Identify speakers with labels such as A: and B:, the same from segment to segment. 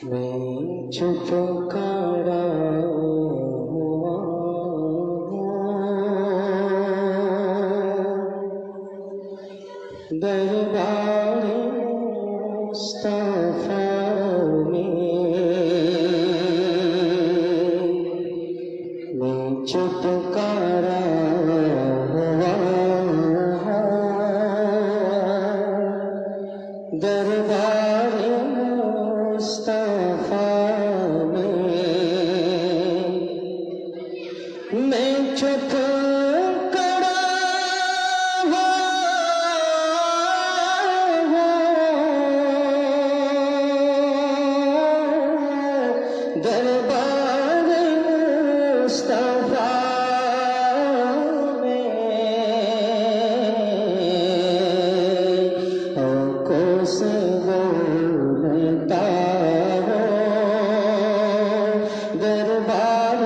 A: میں چپ کھڑا ہوا دربار مصطفیٰ میں چپ کھڑا ہوا دربار مصطفیٰ میں چپ کھڑا ہوا دربار مصطفیٰ آنکھوں سے بولتا دربار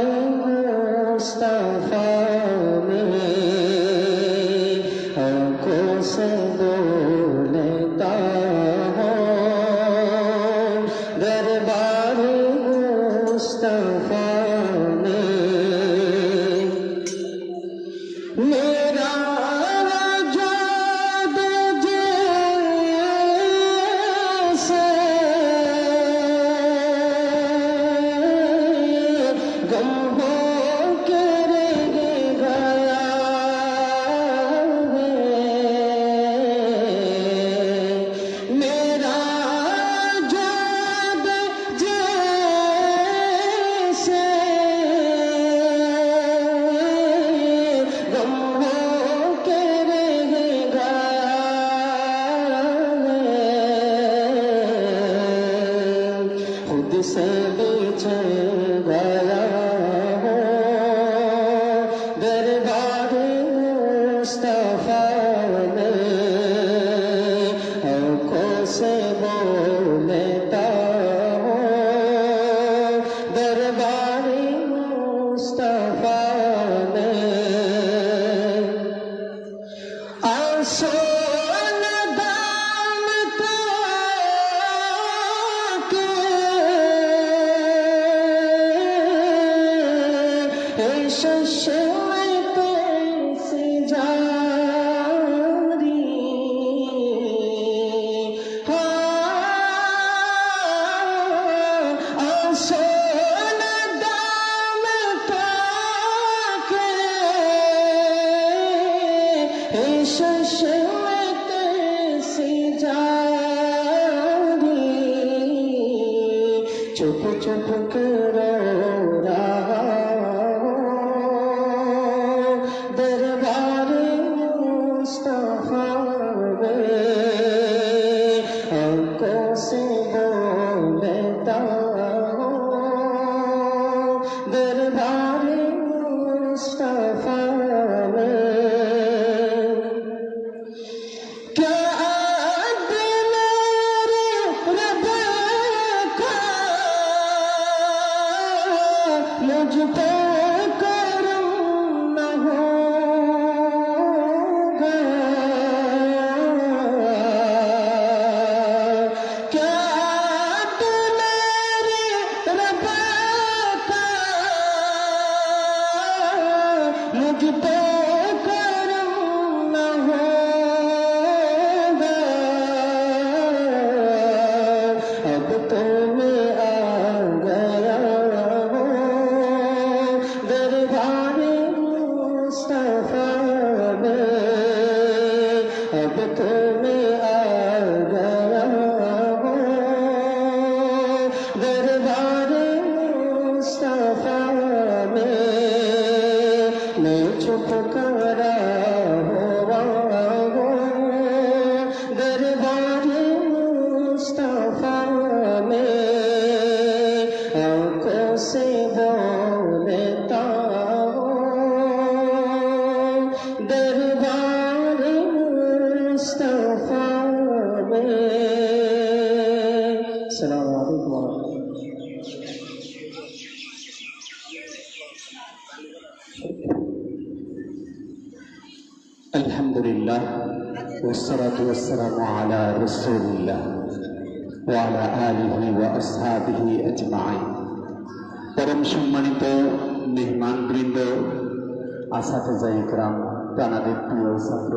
A: مصطفیٰ میں آنکھوں سے بولتا دربار مصطفیٰ میں میرا وجود جیسے گم ہو کے رہ گیا ہے میرا وجود جیسے گم ہو کے رہ گیا ہے خود سے بچھڑ گیا دربار مصطفیٰ میں آنکھوں سے بولتا دربار مصطفیٰ میں آنسو ندام تاکہ چشم کیسے جاری آنسو ندام تاکہ چشم کیسے جاری چپ چپ کر رو رہا دربار مصطفیٰ میں آنکھوں سے بولتا دربار مصطفیٰ میں کیا عد میرے رب کا مجھ پہ کرم نہ ہوگا کیا عد میرے رب کا مجھ پہ کرم نہ ہوگا اب تو میں آ گیا دربار مصطفیٰ میں اب تو میں آ گیا دربار مصطفیٰ میں چپ کھڑا ہوا دربار مصطفیٰ میں آنکھوں سے بولتا دربار مصطفیٰ میں السلام علیکم ورحمۃ اللہ الحمد للہ والصلاة والسلام على رسول اللہ وعلى آله وأصحابه أجمعين পরম সম্মানিত মেহমানবৃন্দ, আসাতিজা ইকরাম, তানাদের প্রিয় ছাত্র